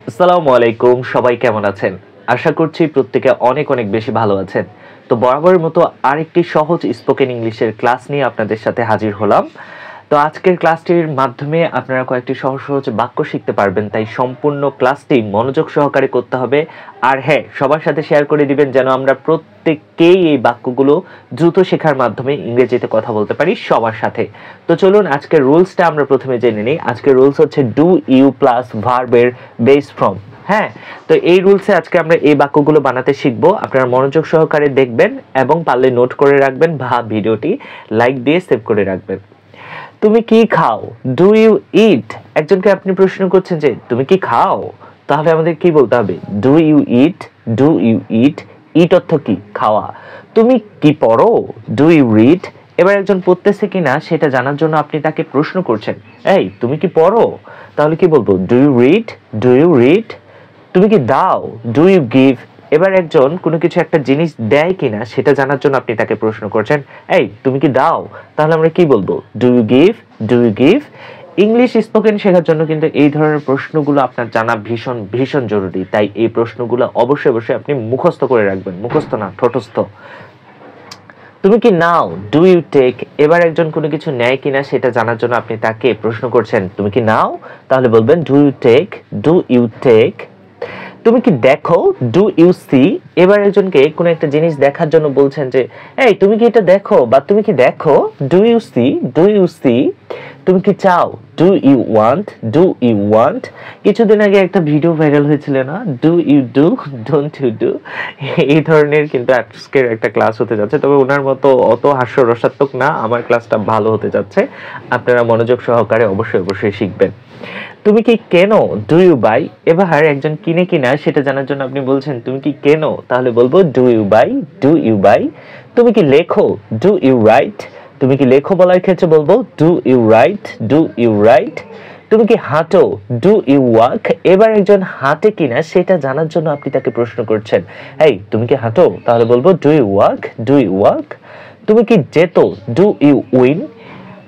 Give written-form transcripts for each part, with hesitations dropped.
আসসালামু আলাইকুম, সবাই কেমন আছেন? আশা করছি প্রত্যেকে অনেক অনেক বেশি ভালো আছেন। তো বরাবরের মতো আরেকটি সহজ স্পোকেন ইংলিশের ক্লাস নিয়ে আপনাদের সাথে হাজির হলাম। তো আজকের ক্লাসটির মাধ্যমে আপনারা কয়েকটি সহজ সহজ বাক্য শিখতে পারবেন, তাই সম্পূর্ণ ক্লাসটি মনোযোগ সহকারে করতে হবে। আর হ্যাঁ, সবার সাথে শেয়ার করে দিবেন যেন আমরা প্রত্যেককেই এই বাক্যগুলো দ্রুত শেখার মাধ্যমে ইংরেজিতে কথা বলতে পারি সবার সাথে। তো চলুন আজকের রুলসটা আমরা প্রথমে জেনে নিই। আজকের রুলস হচ্ছে ডু ইউ প্লাস ভার্বের বেস ফ্রম। হ্যাঁ, তো এই রুলসে আজকে আমরা এই বাক্যগুলো বানাতে শিখবো। আপনারা মনোযোগ সহকারে দেখবেন এবং পারলে নোট করে রাখবেন বা ভিডিওটি লাইক দিয়ে সেভ করে রাখবেন। তুমি কি খাও? ডু ইউ ইট। একজনকে আপনি প্রশ্ন করছেন যে তুমি কি খাও, তাহলে আমাদের কি বলতে হবে? Do you eat. Do you eat, eat অর্থ কি? খাওয়া। তুমি কি পড়ো? Do you read. এবার একজন পড়তেছে কিনা সেটা জানার জন্য আপনি তাকে প্রশ্ন করছেন, এই তুমি কি পড়ো? তাহলে কি বলবো? Do you read. Do you read. তুমি কি দাও? Do you give. এবার একজন কোনো কিছু একটা জিনিস দেয় কিনা সেটা জানার জন্য আপনি তাকে প্রশ্ন করছেন, এই তুমি কি দাও? তাহলে আমরা কি বলবো? Do you give. Do you give. English spoken শেখার জন্য কিন্তু এই ধরনের প্রশ্নগুলো আপনার জানা ভীষণ ভীষণ জরুরি, তাই এই প্রশ্নগুলো অবশ্যই অবশ্যই আপনি মুখস্থ করে রাখবেন। মুখস্থ না, ঠোঁটস্থ। তুমি কি নাও? Do you take. এবার একজন কোনো কিছু নেয় কিনা সেটা জানার জন্য আপনি তাকে প্রশ্ন করছেন, তুমি কি নাও? তাহলে বলবেন do you take. Do you take. তুমি কি দেখো? Do you see. এবার একজনকে কোনো একটা জিনিস দেখার জন্য বলছেন যে, এই তুমি কি এটা দেখো বা তুমি কি দেখো? Do you see. Do you see. তুমি কি চাও? Do you want. Do you want. কিছুদিন আগে একটা ভিডিও ভাইরাল হয়েছিল না, do you do, don't you do. এই ধরনের কিন্তু আজকের একটা ক্লাস হতে যাচ্ছে, তবে ওনার মতো অত হাস্যরসাত্মক না, আমার ক্লাসটা ভালো হতে যাচ্ছে। আপনারা মনোযোগ সহকারে অবশ্যই অবশ্যই শিখবেন। তুমি কি কেনো? Do you buy. এবার একজন কিনে কিনা সেটা জানার জন্য আপনি বলছেন, তুমি কি কেনো? তাহলে বলবো do you buy. Do you buy. তুমি কি লেখো? Do you write. তুমি কি লেখো বলার ক্ষেত্রে বলবো do you write. Do you write. তুমি কি হাঁটো? Do you walk. এবার একজন হাঁটে কিনা সেটা জানার জন্য আপনি তাকে প্রশ্ন করছেন, এই তুমি কি হাঁটো? তাহলে বলবো do you walk. Do you walk. তুমি কি যেত? Do you win.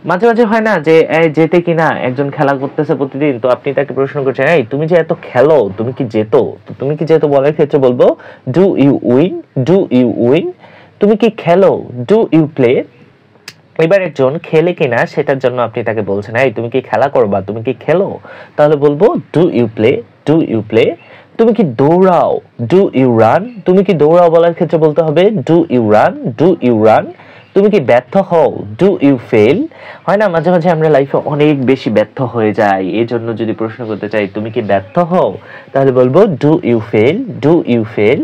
মাঝে মাঝে হয় না যে যেতে কিনা একজন খেলা করতেছে প্রতিদিন, তো আপনি তাকে প্রশ্ন করছেন, এই তুমি যে এত খেলো তুমি কি যেত? তো তুমি কি যেত বলার ক্ষেত্রে বলবো do you win. Do you win. তুমি কি খেলো? Do you play. এবার একজন খেলে কিনা সেটার জন্য আপনি তাকে বলছেন, এই তুমি কি খেলা করবা? তুমি কি খেলো? তাহলে বলবো do you play. Do you play. তুমি কি দৌড়াও? Do you run. তুমি কি দৌড়াও বলার ক্ষেত্রে বলতে হবে do you run. Do you run. তুমি কি ব্যর্থ হও? Do you fail. হয় না মাঝে মাঝে আমরা লাইফে অনেক বেশি ব্যর্থ হয়ে যাই, এই জন্য যদি প্রশ্ন করতে চাই তুমি কি ব্যর্থ হও, তাহলে বলবো do you fail. Do you fail.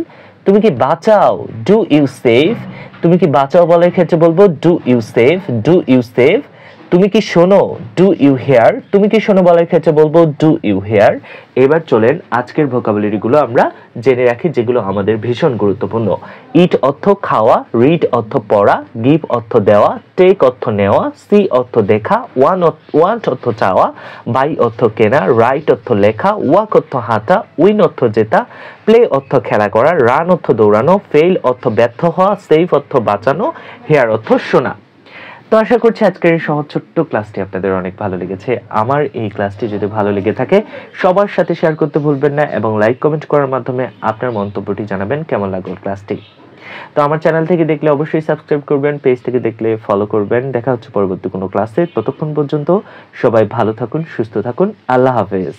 তুমি কি বাঁচাও? Do you save. তুমি কি বাঁচাও বলার ক্ষেত্রে বলবো do you save. Do you save. তুমি কি শোনো? Do you hear. তুমি কি শোনো বলার ক্ষেত্রে বলবো ডু ইউ হেয়ার। এবার চলেন আজকের ভোকাবুলারি গুলো আমরা জেনে রাখি, যেগুলো আমাদের ভীষণ গুরুত্বপূর্ণ। ইট অর্থ খাওয়া, রিড অর্থ পড়া, গিভ অর্থ দেওয়া, টেক অর্থ নেওয়া, সি অর্থ দেখা, ওয়ান্ট অর্থ চাওয়া, বাই অর্থ কেনা, রাইট অর্থ লেখা, ওয়াক অর্থ হাঁটা, উইন অর্থ জেতা, প্লে অর্থ খেলা করা, রান অর্থ দৌড়ানো, ফেল অর্থ ব্যর্থ হওয়া, সেভ অর্থ বাঁচানো, হেয়ার অর্থ শোনা। তো আশা করছি আজকের এই সহজ ছোট্ট ক্লাসটি আপনাদের অনেক ভালো লেগেছে। আমার এই ক্লাসটি যদি ভালো লেগে থাকে সবার সাথে শেয়ার করতে ভুলবেন না এবং লাইক কমেন্ট করার মাধ্যমে আপনার মন্তব্যটি জানাবেন কেমন লাগলো ক্লাসটি। তো আমার চ্যানেল থেকে দেখলে অবশ্যই সাবস্ক্রাইব করবেন, পেজ থেকে দেখলে ফলো করবেন। দেখা হচ্ছে পরবর্তী কোনো ক্লাসে। ততক্ষণ পর্যন্ত সবাই ভালো থাকুন, সুস্থ থাকুন। আল্লাহ হাফেজ।